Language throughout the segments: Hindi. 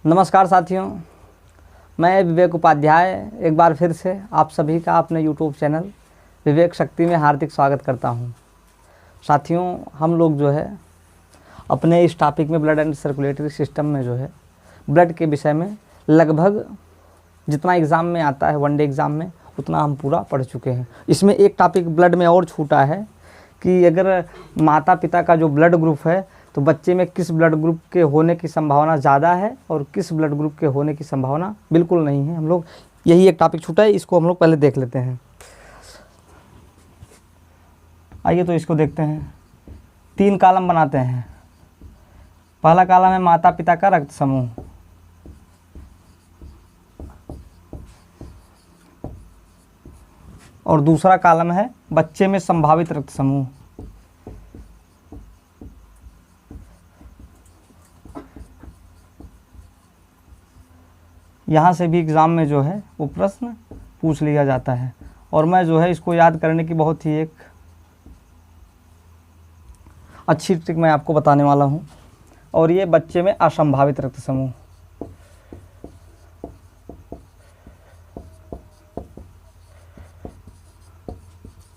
नमस्कार साथियों, मैं विवेक उपाध्याय एक बार फिर से आप सभी का अपने YouTube चैनल विवेक शक्ति में हार्दिक स्वागत करता हूं। साथियों, हम लोग जो है अपने इस टॉपिक में ब्लड एंड सर्कुलेटरी सिस्टम में जो है ब्लड के विषय में लगभग जितना एग्ज़ाम में आता है वनडे एग्ज़ाम में उतना हम पूरा पढ़ चुके हैं। इसमें एक टॉपिक ब्लड में और छूटा है कि अगर माता पिता का जो ब्लड ग्रुप है तो बच्चे में किस ब्लड ग्रुप के होने की संभावना ज़्यादा है और किस ब्लड ग्रुप के होने की संभावना बिल्कुल नहीं है। हम लोग यही एक टॉपिक छूटा है, इसको हम लोग पहले देख लेते हैं। आइए तो इसको देखते हैं। 3 कॉलम बनाते हैं। पहला कॉलम है माता पिता का रक्त समूह, और दूसरा कॉलम है बच्चे में संभावित रक्त समूह। यहाँ से भी एग्ज़ाम में जो है वो प्रश्न पूछ लिया जाता है और मैं जो है इसको याद करने की बहुत ही एक अच्छी ट्रिक मैं आपको बताने वाला हूँ। और ये बच्चे में असंभावित रक्त समूह।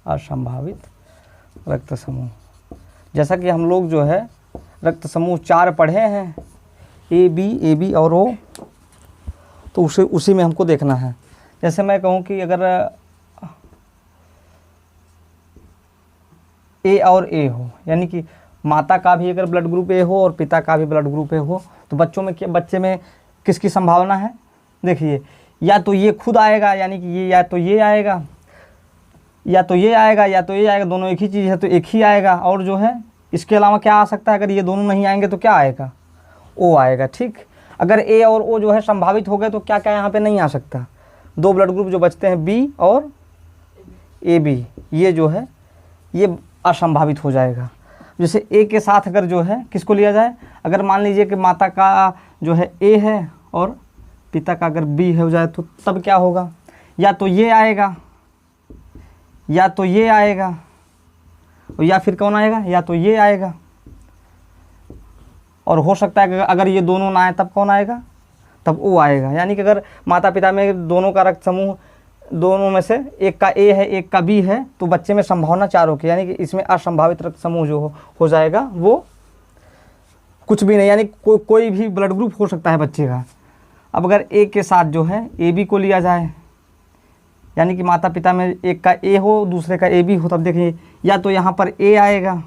असंभावित रक्त समूह, जैसा कि हम लोग जो है रक्त समूह 4 पढ़े हैं, ए बी और ओ, तो उसी में हमको देखना है। जैसे मैं कहूँ कि अगर ए और ए हो, यानी कि माता का भी अगर ब्लड ग्रुप ए हो और पिता का भी ब्लड ग्रुप ए हो, तो बच्चे में किसकी संभावना है? देखिए, या तो ये खुद आएगा, यानी कि ये या तो ये आएगा, या तो ये आएगा, या तो ये आएगा। दोनों एक ही चीज़ है तो एक ही आएगा। और जो है इसके अलावा क्या आ सकता है? अगर ये दोनों नहीं आएंगे तो क्या आएगा? ओ आएगा। ठीक, अगर ए और ओ जो है संभावित हो गए तो क्या क्या यहाँ पे नहीं आ सकता? 2 ब्लड ग्रुप जो बचते हैं बी और ए बी, ये जो है ये असंभावित हो जाएगा। जैसे ए के साथ अगर जो है किसको लिया जाए, अगर मान लीजिए कि माता का जो है ए है और पिता का अगर बी हो जाए तो तब क्या होगा? या तो ये आएगा, या तो ये आएगा, या फिर कौन आएगा? या तो ये आएगा। और हो सकता है कि अगर ये दोनों ना आए तब कौन आएगा? तब वो आएगा। यानी कि अगर माता पिता में दोनों का रक्त समूह, दोनों में से एक का ए है एक का बी है, तो बच्चे में संभावना 4 की, यानी कि इसमें असंभावित रक्त समूह जो हो जाएगा वो कुछ भी नहीं, यानी कोई भी ब्लड ग्रुप हो सकता है बच्चे का। अब अगर ए के साथ जो है ए बी को लिया जाए, यानी कि माता पिता में एक का ए हो दूसरे का ए बी हो, तब देखिए या तो यहाँ पर ए आएगा,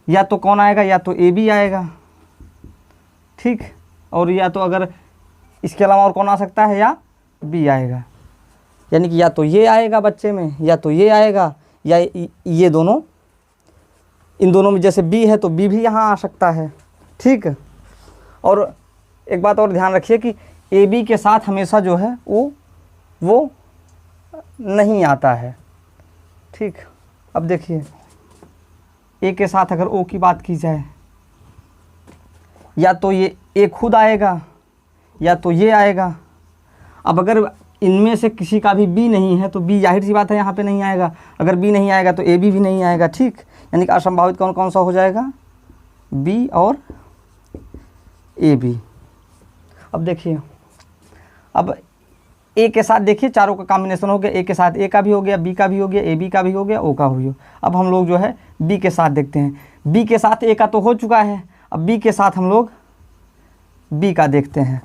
या तो कौन आएगा? या तो ए बी आएगा। ठीक, और या तो अगर इसके अलावा और कौन आ सकता है? या बी आएगा। यानी कि या तो ये आएगा बच्चे में, या तो ये आएगा, या ये दोनों, इन दोनों में जैसे बी है तो बी भी यहाँ आ सकता है। ठीक, और एक बात और ध्यान रखिए कि ए बी के साथ हमेशा जो है वो नहीं आता है। ठीक, अब देखिए ए के साथ अगर ओ की बात की जाए, या तो ये ए खुद आएगा, या तो ये आएगा। अब अगर इनमें से किसी का भी बी नहीं है तो बी जाहिर सी बात है यहाँ पे नहीं आएगा। अगर बी नहीं आएगा तो ए बी भी नहीं आएगा। ठीक, यानी कि असंभावित कौन कौन सा हो जाएगा? बी और ए बी। अब देखिए, अब ए के साथ देखिए चारों का कॉम्बिनेशन हो गया। ए के साथ ए का भी हो गया, बी का भी हो गया, ए बी का भी हो गया, ओ का भी हो गया। अब हम लोग जो है बी के साथ देखते हैं। बी के साथ ए का तो हो चुका है, अब बी के साथ हम लोग बी का देखते हैं।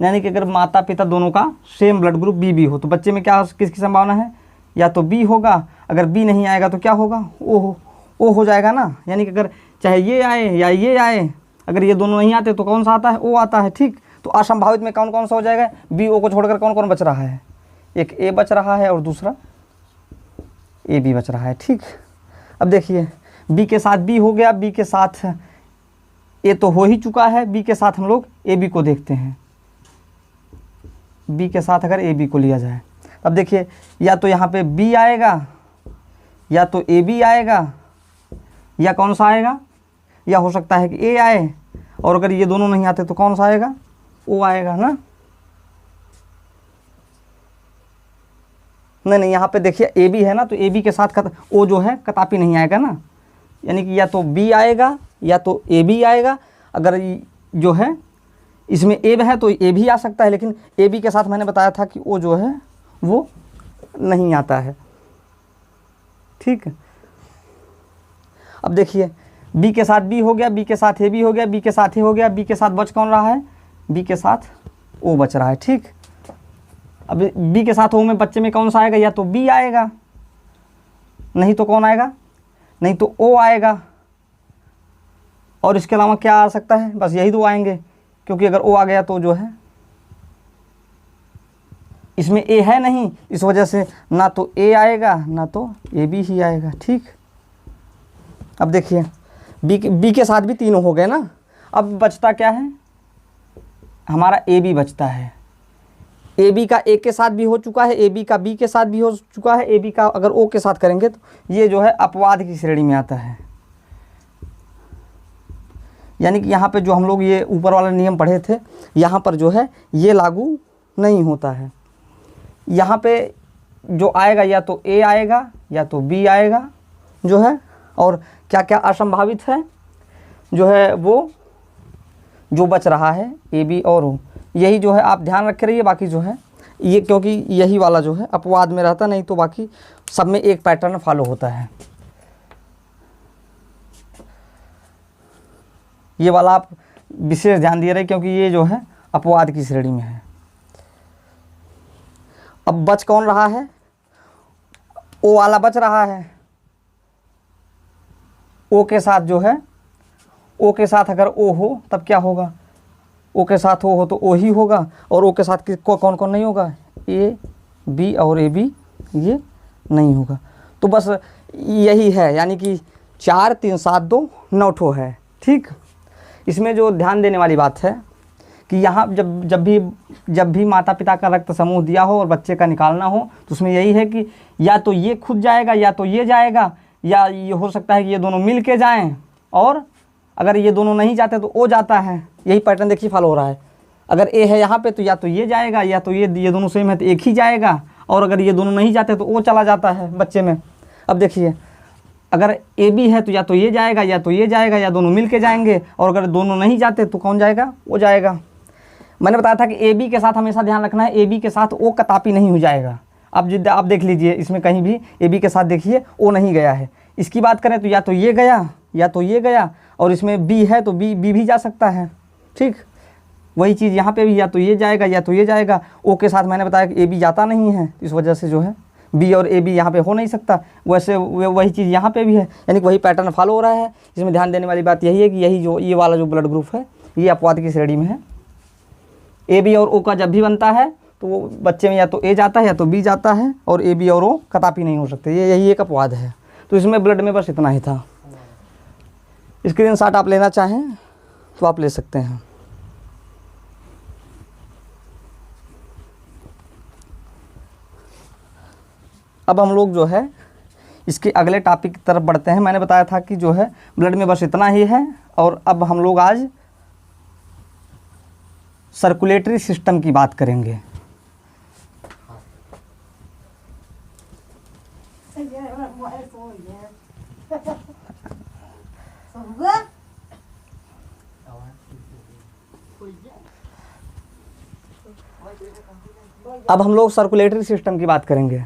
यानी कि अगर माता पिता दोनों का सेम ब्लड ग्रुप बी हो तो बच्चे में क्या किसकी संभावना है? या तो बी होगा, अगर बी नहीं आएगा तो क्या होगा? ओ हो जाएगा ना। यानी कि अगर चाहे ये आए या ये आए, अगर ये दोनों नहीं आते तो कौन सा आता है? ओ आता है। ठीक, तो असंभावित में कौन कौन सा हो जाएगा? बी ओ को छोड़कर कौन कौन बच रहा है? एक ए बच रहा है और दूसरा ए बी बच रहा है। ठीक, अब देखिए बी के साथ बी हो गया, बी के साथ ए तो हो ही चुका है, बी के साथ हम लोग ए बी को देखते हैं। बी के साथ अगर ए बी को लिया जाए, अब देखिए या तो यहाँ पे बी आएगा, या तो ए बी आएगा, या कौन सा आएगा? या हो सकता है कि ए आए, और अगर ये दोनों नहीं आते तो कौन सा आएगा? ओ आएगा ना। नहीं, यहाँ पे देखिए ए बी है ना, तो ए बी के साथ ओ जो है कदापि नहीं आएगा ना। यानी कि या तो बी आएगा या तो ए बी आएगा। अगर जो है इसमें ए है तो ए भी आ सकता है, लेकिन ए बी के साथ मैंने बताया था कि ओ जो है वो नहीं आता है। ठीक है, अब देखिए बी के साथ बी हो गया, बी के साथ ए बी हो गया, बी के साथ ए हो गया, बी के साथ बच कौन रहा है, बी के साथ ओ बच रहा है। ठीक, अब बी के साथ ओ में बच्चे में कौन सा आएगा, या तो बी आएगा, नहीं तो कौन आएगा, नहीं तो ओ आएगा, और इसके अलावा क्या आ सकता है, बस यही दो आएंगे, क्योंकि अगर ओ आ गया तो जो है इसमें ए है नहीं, इस वजह से ना तो ए आएगा ना तो ए बी ही आएगा। ठीक, अब देखिए बी के साथ भी तीनों हो गए ना, अब बचता क्या है हमारा, ए बी बचता है। ए बी का ए के साथ भी हो चुका है, ए बी का बी के साथ भी हो चुका है, ए बी का अगर ओ के साथ करेंगे तो ये जो है अपवाद की श्रेणी में आता है। यानी कि यहाँ पे जो हम लोग ये ऊपर वाला नियम पढ़े थे, यहाँ पर जो है ये लागू नहीं होता है। यहाँ पे जो आएगा या तो ए आएगा या तो बी आएगा जो है, और क्या क्या असंभावित है जो है वो जो बच रहा है ए बी और ओ, यही जो है आप ध्यान रखे रहिए। बाकी जो है ये क्योंकि यही वाला जो है अपवाद में रहता, नहीं तो बाकी सब में एक पैटर्न फॉलो होता है। ये वाला आप विशेष ध्यान दिए रहे, क्योंकि ये जो है अपवाद की श्रेणी में है। अब बच कौन रहा है, ओ वाला बच रहा है। ओ के साथ जो है, ओ के साथ अगर ओ हो तब क्या होगा, ओ के साथ ओ हो तो ओ ही होगा, और ओ के साथ कौन कौन नहीं होगा, ए बी और ए बी ये नहीं होगा। तो बस यही है, यानी कि 4 3 7 2 9 ठो है। ठीक, इसमें जो ध्यान देने वाली बात है कि यहाँ जब भी माता पिता का रक्त समूह दिया हो और बच्चे का निकालना हो, तो उसमें यही है कि या तो ये खुद जाएगा या तो ये जाएगा, या ये हो सकता है कि ये दोनों मिल के जाएँ, और अगर ये दोनों नहीं जाते तो ओ जाता है। यही पैटर्न देखिए फॉलो हो रहा है। अगर ए है यहाँ पे तो या तो ये जाएगा या तो ये दोनों सेम है तो एक ही जाएगा, और अगर ये दोनों नहीं जाते तो ओ चला जाता है बच्चे में। अब देखिए अगर ए बी है तो या तो ये जाएगा या तो ये जाएगा, या दोनों मिल के जाएंगे, और अगर दोनों नहीं जाते तो कौन जाएगा, वो जाएगा। मैंने बताया था कि ए बी के साथ हमेशा ध्यान रखना है, ए बी के साथ ओ कतापी नहीं हो जाएगा। अब आप देख लीजिए इसमें कहीं भी ए बी के साथ देखिए ओ नहीं गया है। इसकी बात करें तो या तो ये गया या तो ये गया, और इसमें बी है तो बी भी जा सकता है। ठीक, वही चीज़ यहाँ पे भी, या तो ये जाएगा या तो ये जाएगा। ओ के साथ मैंने बताया कि ए बी जाता नहीं है, इस वजह से जो है बी और ए बी यहाँ पे हो नहीं सकता। वैसे वही चीज़ यहाँ पे भी है, यानी कि वही पैटर्न फॉलो हो रहा है। इसमें ध्यान देने वाली बात यही है कि यही जो ये वाला जो ब्लड ग्रुप है ये अपवाद की श्रेणी में है। ए बी और ओ का जब भी बनता है तो वो बच्चे में या तो ए जाता है या तो बी जाता है, और ए बी और ओ कदापि नहीं हो सकते, ये यही एक अपवाद है। तो इसमें ब्लड में बस इतना ही था। स्क्रीनशॉट आप लेना चाहें तो आप ले सकते हैं। अब हम लोग जो है इसके अगले टॉपिक की तरफ बढ़ते हैं। मैंने बताया था कि जो है ब्लड में बस इतना ही है, और अब हम लोग आज सर्कुलेटरी सिस्टम की बात करेंगे। अब हम लोग सर्कुलेटरी सिस्टम की बात करेंगे।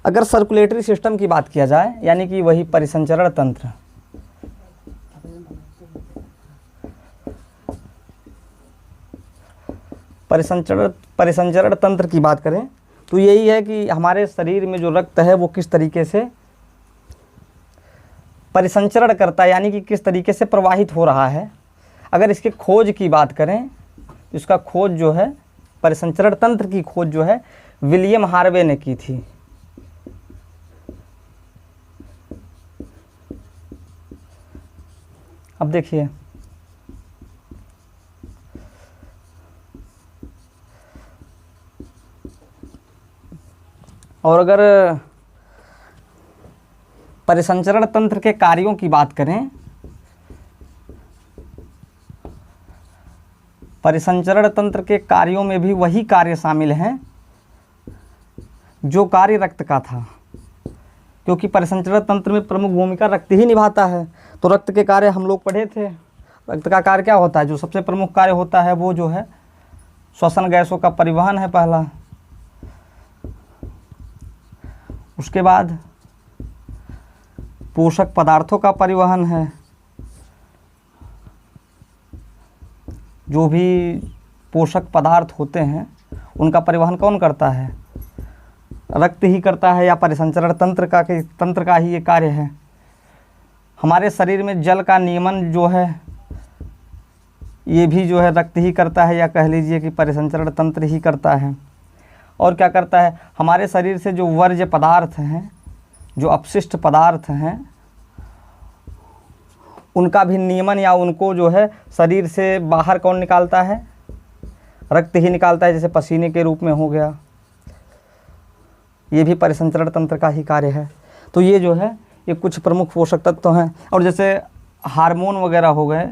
अगर सर्कुलेटरी सिस्टम की बात किया जाए, यानी कि वही परिसंचरण तंत्र, परिसंचरण तंत्र की बात करें तो यही है कि हमारे शरीर में जो रक्त है वो किस तरीके से परिसंचरण करता है, यानी कि किस तरीके से प्रवाहित हो रहा है। अगर इसके खोज की बात करें, इसका खोज जो है परिसंचरण तंत्र की खोज जो है विलियम हार्वे ने की थी। अब देखिए और अगर परिसंचरण तंत्र के कार्यों की बात करें, परिसंचरण तंत्र के कार्यों में भी वही कार्य शामिल हैं जो कार्य रक्त का था, क्योंकि परिसंचरण तंत्र में प्रमुख भूमिका रक्त ही निभाता है। तो रक्त के कार्य हम लोग पढ़े थे। रक्त का कार्य क्या होता है? जो सबसे प्रमुख कार्य होता है वो जो है श्वसन गैसों का परिवहन है पहला। उसके बाद पोषक पदार्थों का परिवहन है। जो भी पोषक पदार्थ होते हैं उनका परिवहन कौन करता है? रक्त ही करता है, या परिसंचरण तंत्र का ही ये कार्य है। हमारे शरीर में जल का नियमन जो है ये भी जो है रक्त ही करता है, या कह लीजिए कि परिसंचरण तंत्र ही करता है। और क्या करता है? हमारे शरीर से जो वर्ज्य पदार्थ हैं, जो अपशिष्ट पदार्थ हैं, उनका भी नियमन या उनको जो है शरीर से बाहर कौन निकालता है? रक्त ही निकालता है, जैसे पसीने के रूप में हो गया। ये भी परिसंचरण तंत्र का ही कार्य है। तो ये जो है ये कुछ प्रमुख पोषक तत्व हैं। और जैसे हार्मोन वगैरह हो गए,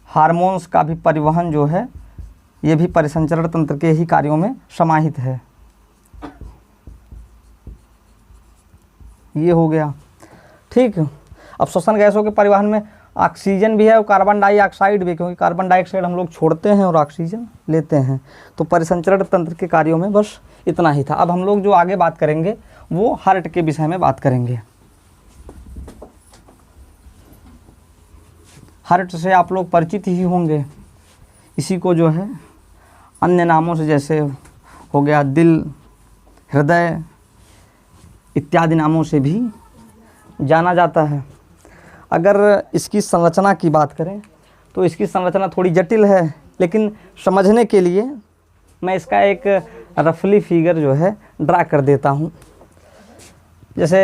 हार्मोन्स का भी परिवहन जो है ये भी परिसंचरण तंत्र के ही कार्यों में समाहित है। ये हो गया, ठीक। अब श्वसन गैसों के परिवहन में ऑक्सीजन भी है और कार्बन डाइऑक्साइड भी, क्योंकि कार्बन डाइऑक्साइड हम लोग छोड़ते हैं और ऑक्सीजन लेते हैं। तो परिसंचरण तंत्र के कार्यों में बस इतना ही था। अब हम लोग जो आगे बात करेंगे वो हार्ट के विषय में बात करेंगे। हार्ट से आप लोग परिचित ही होंगे। इसी को जो है अन्य नामों से, जैसे हो गया दिल, हृदय इत्यादि नामों से भी जाना जाता है। अगर इसकी संरचना की बात करें तो इसकी संरचना थोड़ी जटिल है, लेकिन समझने के लिए मैं इसका एक रफली फिगर जो है ड्रा कर देता हूँ। जैसे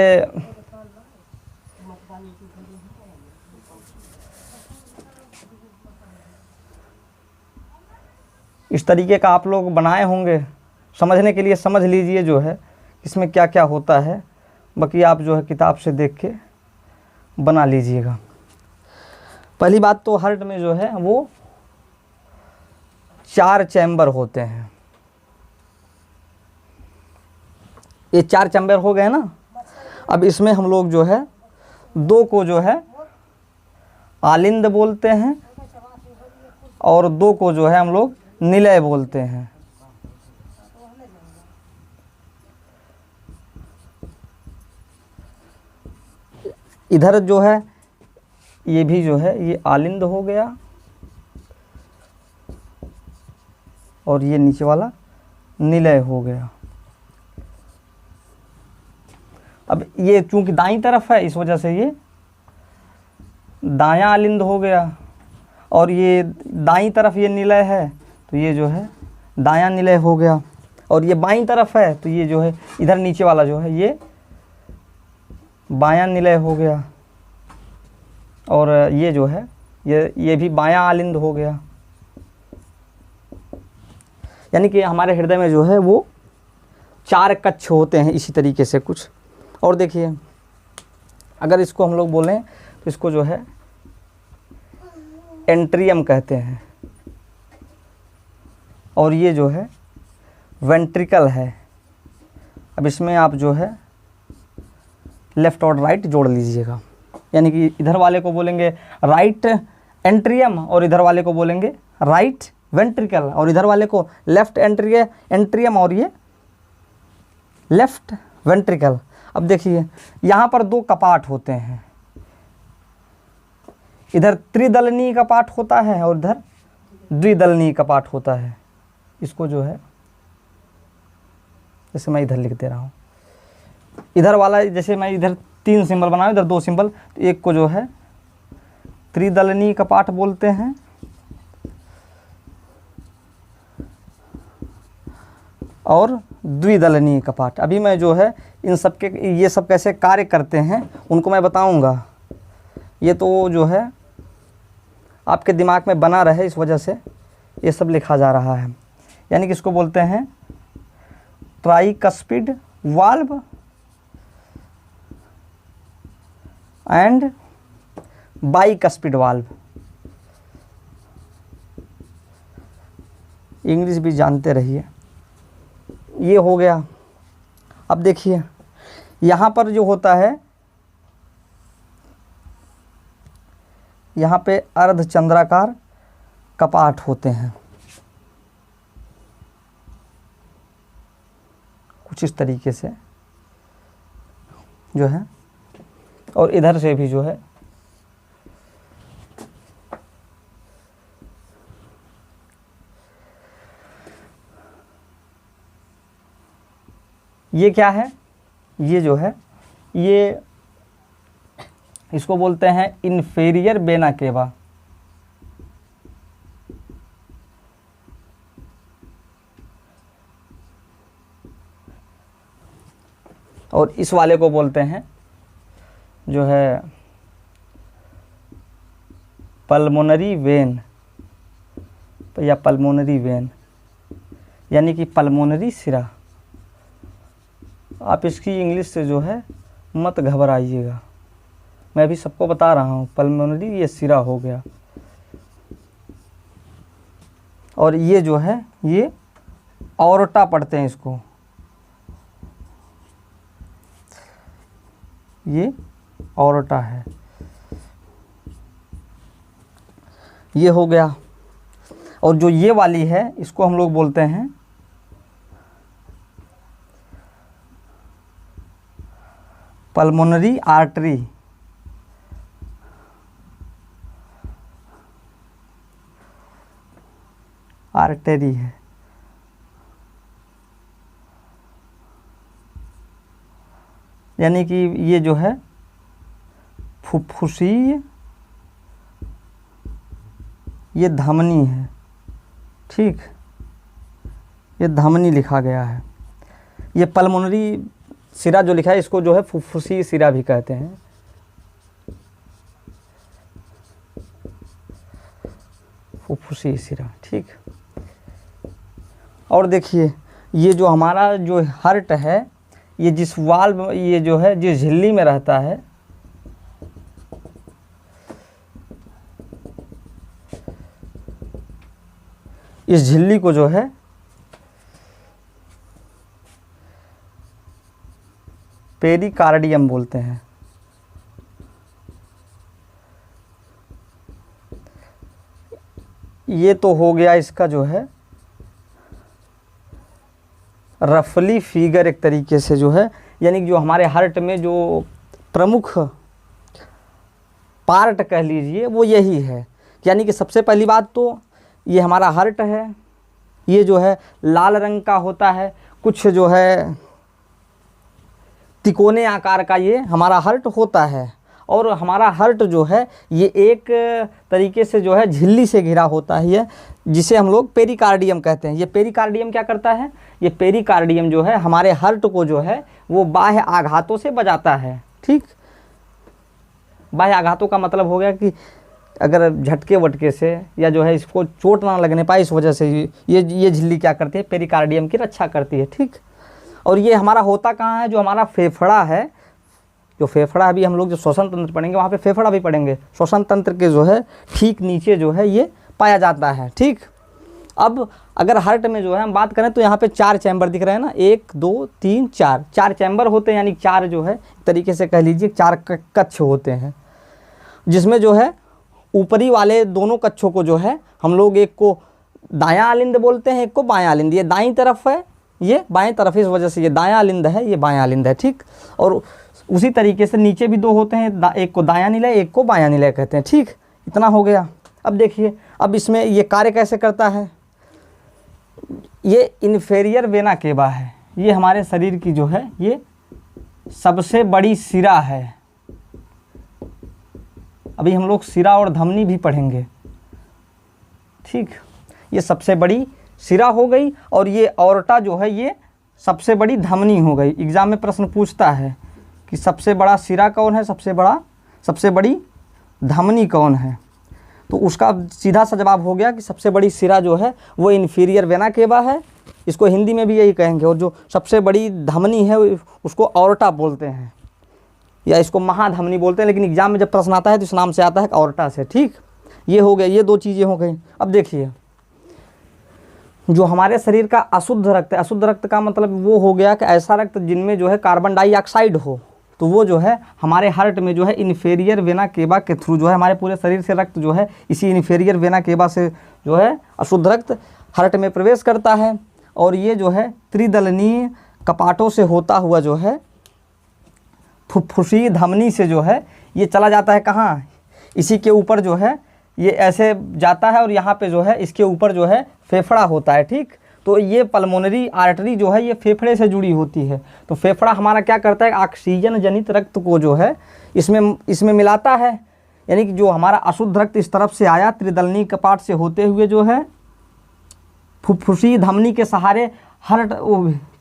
इस तरीके का आप लोग बनाए होंगे, समझने के लिए समझ लीजिए जो है इसमें क्या क्या होता है। बाकी आप जो है किताब से देख के बना लीजिएगा। पहली बात तो हार्ट में जो है वो 4 चैम्बर होते हैं। ये 4 चैम्बर हो गए ना। अब इसमें हम लोग जो है 2 को जो है आलिंद बोलते हैं और 2 को जो है हम लोग निलय बोलते हैं। इधर जो है ये भी जो है ये आलिंद हो गया और ये नीचे वाला निलय हो गया। अब ये चूंकि दाईं तरफ है इस वजह से ये दायां आलिंद हो गया, और ये दाईं तरफ ये निलय है तो ये जो है दायां निलय हो गया, और ये बाईं तरफ है तो ये जो है इधर नीचे वाला जो है ये बायां निलय हो गया, और ये जो है ये भी बायां आलिंद हो गया। यानी कि हमारे हृदय में जो है वो 4 कक्ष होते हैं इसी तरीके से कुछ। और देखिए अगर इसको हम लोग बोलें तो इसको जो है एंट्रियम कहते हैं, और ये जो है वेंट्रिकल है। अब इसमें आप जो है लेफ़्ट और राइट जोड़ लीजिएगा, यानी कि इधर वाले को बोलेंगे राइट एंट्रियम और इधर वाले को बोलेंगे राइट वेंट्रिकल, और इधर वाले को लेफ़्ट एंट्रियम और ये लेफ़्ट वेंट्रिकल। अब देखिए यहाँ पर 2 कपाट होते हैं, इधर त्रिदलनीय कपाट होता है और इधर द्विदलनीय कपाट होता है। इसको जो है जैसे मैं इधर लिख दे रहा हूँ, इधर वाला जैसे मैं इधर 3 सिंबल बनाऊँ, इधर 2 सिंबल, तो एक को जो है त्रिदलनीय कपाट बोलते हैं, और द्विदलनीय कपाट। अभी मैं जो है इन सब के ये सब कैसे कार्य करते हैं उनको मैं बताऊंगा। ये तो जो है आपके दिमाग में बना रहे इस वजह से ये सब लिखा जा रहा है। यानी कि इसको बोलते हैं tricuspid valve and bicuspid valve. English भी जानते रहिए। ये हो गया। अब देखिए यहाँ पर जो होता है यहाँ पे अर्धचंद्राकार कपाट होते हैं, कुछ इस तरीके से जो है, और इधर से भी जो है ये क्या है, ये जो है ये इसको बोलते हैं इन्फीरियर वेना केवा। और इस वाले को बोलते हैं जो है पल्मोनरी वेन या पल्मोनरी वेन, यानी कि पल्मोनरी सिरा। आप इसकी इंग्लिश से जो है मत घबराइएगा, मैं भी सबको बता रहा हूँ। पल्मोनरी ये सिरा हो गया, और ये जो है ये ऑर्टा पढ़ते हैं इसको, ये ऑर्टा है, ये हो गया। और जो ये वाली है इसको हम लोग बोलते हैं पल्मोनरी आर्टरी। आर्टरी है, यानी कि ये जो है फुफ्फुसीय, ये धमनी है, ठीक, ये धमनी लिखा गया है। ये पल्मोनरी सिरा जो लिखा है इसको जो है फुफ्फुसीय सिरा भी कहते हैं। फुफ्फुसीय सिरा, ठीक। और देखिए ये जो हमारा जो हार्ट है, ये जिस वाल्व, ये जो है जिस झिल्ली में रहता है, इस झिल्ली को जो है पेरिकार्डियम बोलते हैं। ये तो हो गया इसका जो है रफली फिगर एक तरीके से जो है, यानी कि जो हमारे हार्ट में जो प्रमुख पार्ट कह लीजिए वो यही है। यानी कि सबसे पहली बात तो ये हमारा हार्ट है, ये जो है लाल रंग का होता है, कुछ जो है तिकोने आकार का ये हमारा हार्ट होता है। और हमारा हार्ट जो है ये एक तरीके से जो है झिल्ली से घिरा होता है, ये जिसे हम लोग पेरिकार्डियम कहते हैं। ये पेरिकार्डियम क्या करता है, ये पेरिकार्डियम जो है हमारे हार्ट को जो है वो बाह्य आघातों से बचाता है, ठीक। बाह्य आघातों का मतलब हो गया कि अगर झटके वटके से या जो है इसको चोट ना लगने पाए, इस वजह से ये झिल्ली क्या करती है, पेरिकार्डियम की रक्षा करती है, ठीक। और ये हमारा होता कहाँ है, जो हमारा फेफड़ा है, जो फेफड़ा अभी हम लोग जो श्वसन तंत्र पढ़ेंगे वहाँ पे फेफड़ा भी पढ़ेंगे, श्वसन तंत्र के जो है ठीक नीचे जो है ये पाया जाता है, ठीक। अब अगर हार्ट में जो है हम बात करें तो यहाँ पे 4 चैम्बर दिख रहे हैं ना, 1 2 3 4, 4 चैम्बर होते हैं, यानी 4 जो है तरीके से कह लीजिए 4 कक्ष होते हैं, जिसमें जो है ऊपरी वाले दोनों कक्षों को जो है हम लोग एक को दायां आलिंद बोलते हैं, एक को बायां आलिंद। ये दाईं तरफ है, ये बाएं तरफ, इस वजह से ये दायां आलिंद है, ये बायां आलिंद है, ठीक। और उसी तरीके से नीचे भी 2 होते हैं, एक को दायां निलय, एक को बायां निलय कहते हैं, ठीक। इतना हो गया। अब देखिए अब इसमें ये कार्य कैसे करता है। ये इन्फीरियर वेना केवा है, ये हमारे शरीर की जो है ये सबसे बड़ी सिरा है। अभी हम लोग सिरा और धमनी भी पढ़ेंगे, ठीक। ये सबसे बड़ी सिरा हो गई, और ये ऑर्टा जो है ये सबसे बड़ी धमनी हो गई। एग्जाम में प्रश्न पूछता है कि सबसे बड़ा सिरा कौन है, सबसे बड़ी धमनी कौन है, तो उसका सीधा सा जवाब हो गया कि सबसे बड़ी सिरा जो है वो इन्फीरियर वेना केवा है, इसको हिंदी में भी यही कहेंगे। और जो सबसे बड़ी धमनी है उसको ऑर्टा बोलते हैं, या इसको महाधमनी बोलते हैं, लेकिन एग्जाम में जब प्रश्न आता है तो इस नाम से आता है ऑर्टा से, ठीक। ये हो गया, ये 2 चीज़ें हो गई। अब देखिए जो हमारे शरीर का अशुद्ध रक्त है, अशुद्ध रक्त का मतलब वो हो गया कि ऐसा रक्त जिनमें जो है कार्बन डाइऑक्साइड हो, तो वो जो है हमारे हार्ट में जो है इन्फीरियर वेना केवा के थ्रू जो है हमारे पूरे शरीर से रक्त जो है इसी इन्फीरियर वेना केवा से जो है अशुद्ध रक्त हार्ट में प्रवेश करता है, और ये जो है त्रिदलनीय कपाटों से होता हुआ जो है फुफ्फुसी धमनी से जो है ये चला जाता है कहाँ, इसी के ऊपर जो है ये ऐसे जाता है, और यहाँ पे जो है इसके ऊपर जो है फेफड़ा होता है। ठीक, तो ये पल्मोनरी आर्टरी जो है ये फेफड़े से जुड़ी होती है। तो फेफड़ा हमारा क्या करता है, ऑक्सीजन जनित रक्त को जो है इसमें मिलाता है, यानी कि जो हमारा अशुद्ध रक्त इस तरफ से आया त्रिदलनी कपाट से होते हुए जो है फुफ्फुसी धमनी के सहारे हार्ट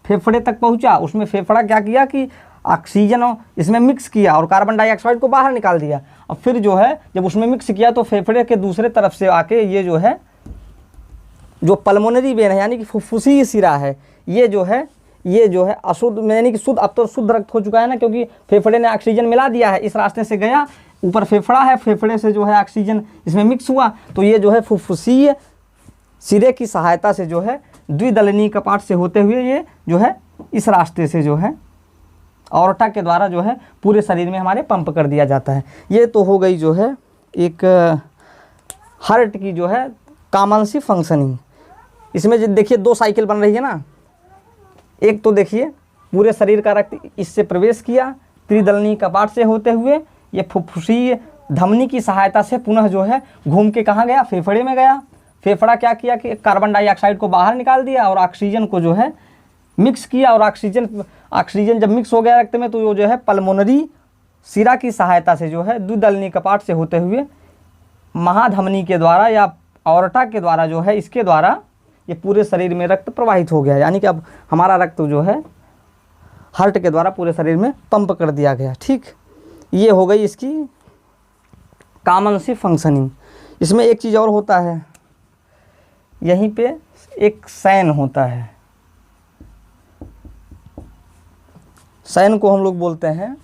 फेफड़े तक पहुंचा। उसमें फेफड़ा क्या किया कि ऑक्सीजन इसमें मिक्स किया और कार्बन डाइऑक्साइड को बाहर निकाल दिया, और फिर जो है जब उसमें मिक्स किया तो फेफड़े के दूसरे तरफ से आके ये जो है जो पल्मोनरी वेन है यानी कि फुफ्फुसी सिरा है, ये जो है अशुद्ध यानी कि शुद्ध, अब तो शुद्ध रक्त हो चुका है ना, क्योंकि फेफड़े ने ऑक्सीजन मिला दिया है, इस रास्ते से गया, ऊपर फेफड़ा है, फेफड़े से जो है ऑक्सीजन इसमें मिक्स हुआ, तो ये जो है फुफ्फुसीय सिरे की सहायता से जो है द्विदलनीय कपाट से होते हुए ये जो है इस रास्ते से जो है ऑर्टा के द्वारा जो है पूरे शरीर में हमारे पंप कर दिया जाता है। ये तो हो गई जो है एक हार्ट की जो है कॉमन सी फंक्शनिंग। इसमें जो देखिए 2 साइकिल बन रही है ना, एक तो देखिए पूरे शरीर का रक्त इससे प्रवेश किया त्रिदलनीय कपाट से होते हुए, ये फुफ्फुसी धमनी की सहायता से पुनः जो है घूम के कहाँ गया, फेफड़े में गया। फेफड़ा क्या किया कि कार्बन डाइऑक्साइड को बाहर निकाल दिया और ऑक्सीजन को जो है मिक्स किया, और ऑक्सीजन जब मिक्स हो गया रक्त में तो वो जो है पल्मोनरी सिरा की सहायता से जो है द्विदलनीय कपाट से होते हुए महाधमनी के द्वारा या ऑर्टा के द्वारा जो है इसके द्वारा ये पूरे शरीर में रक्त प्रवाहित हो गया, यानी कि अब हमारा रक्त जो है हार्ट के द्वारा पूरे शरीर में पंप कर दिया गया। ठीक, ये हो गई इसकी कॉमन सी फंक्शनिंग। इसमें एक चीज़ और होता है, यहीं पे एक सैन होता है, सैन को हम लोग बोलते हैं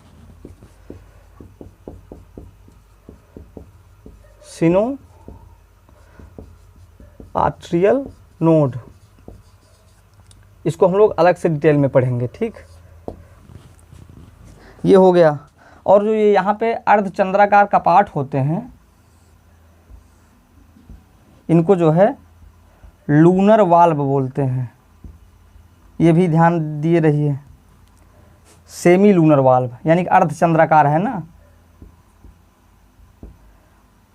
सिनो आर्ट्रियल नोड। इसको हम लोग अलग से डिटेल में पढ़ेंगे। ठीक, ये हो गया। और जो ये यहाँ पे अर्धचंद्राकार कपाट होते हैं इनको जो है लूनर वाल्व बोलते हैं, ये भी ध्यान दिए रहिए। सेमी लूनर वाल्व यानी कि अर्धचंद्राकार है ना,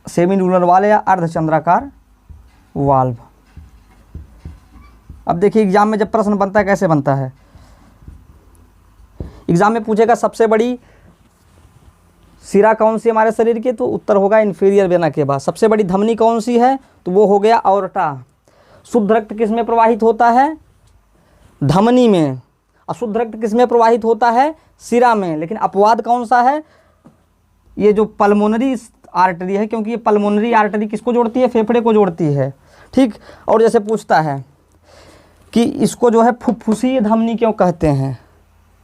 सेमी लूनर वाल्व या अर्धचंद्राकार वाल्व। अब देखिए एग्जाम में जब प्रश्न बनता है कैसे बनता है, एग्जाम में पूछेगा सबसे बड़ी सिरा कौन सी हमारे शरीर की, तो उत्तर होगा इन्फीरियर वेना के बाद। सबसे बड़ी धमनी कौन सी है, तो वो हो गया ऑर्टा। शुद्ध रक्त किस में प्रवाहित होता है, धमनी में। अशुद्ध रक्त किस में प्रवाहित होता है, सिरा में। लेकिन अपवाद कौन सा है, ये जो पल्मोनरी आर्टरी है, क्योंकि ये पल्मोनरी आर्टरी किसको जोड़ती है, फेफड़े को जोड़ती है। ठीक, और जैसे पूछता है कि इसको जो है फुफ्फुसी धमनी क्यों कहते हैं,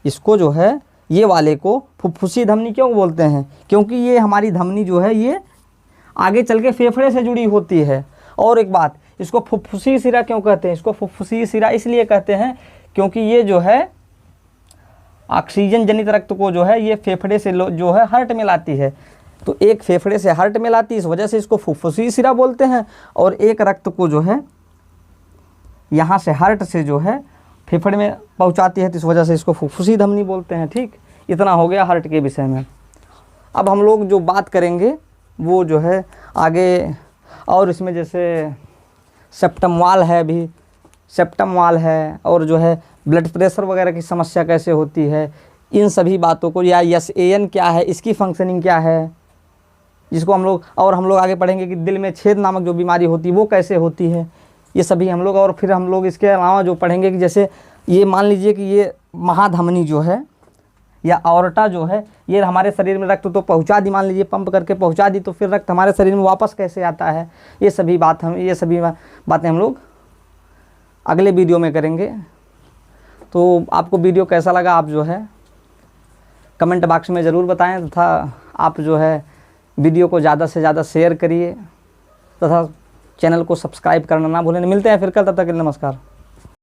इसको जो है ये वाले को फुफ्फुसी धमनी क्यों बोलते हैं, क्योंकि ये हमारी धमनी जो है ये आगे चल के फेफड़े से जुड़ी होती है। और एक बात, इसको फुफ्फुसी सिरा क्यों कहते हैं, इसको फुफ्फुसी सिरा इसलिए कहते हैं क्योंकि ये जो है ऑक्सीजन जनित रक्त को जो है ये फेफड़े से जो है हार्ट में लाती है। तो एक फेफड़े से हार्ट में लाती है, इस वजह से इसको फुफ्फुसी सिरा बोलते हैं, और एक रक्त को जो है यहाँ से हार्ट से जो है फेफड़े में पहुँचाती है, तो इस वजह से इसको फुफ्फुसी धमनी बोलते हैं। ठीक, इतना हो गया हार्ट के विषय में। अब हम लोग जो बात करेंगे वो जो है आगे, और इसमें जैसे सेप्टम वाल है, भी सेप्टम वाल है, और जो है ब्लड प्रेशर वगैरह की समस्या कैसे होती है, इन सभी बातों को, या SAN क्या है, इसकी फंक्शनिंग क्या है, जिसको हम लोग आगे पढ़ेंगे कि दिल में छेद नामक जो बीमारी होती है वो कैसे होती है, ये सभी हम लोग। और फिर हम लोग इसके अलावा जो पढ़ेंगे कि जैसे ये मान लीजिए कि ये महाधमनी जो है या ऑर्टा जो है ये हमारे शरीर में रक्त तो पहुंचा दी, मान लीजिए पंप करके पहुंचा दी, तो फिर रक्त हमारे शरीर में वापस कैसे आता है, ये सभी बातें हम लोग अगले वीडियो में करेंगे। तो आपको वीडियो कैसा लगा आप जो है कमेंट बॉक्स में ज़रूर बताएं, तथा आप जो है वीडियो को ज़्यादा से ज़्यादा शेयर करिए तथा चैनल को सब्सक्राइब करना ना भूलें। मिलते हैं फिर कल, तब तक के लिए नमस्कार।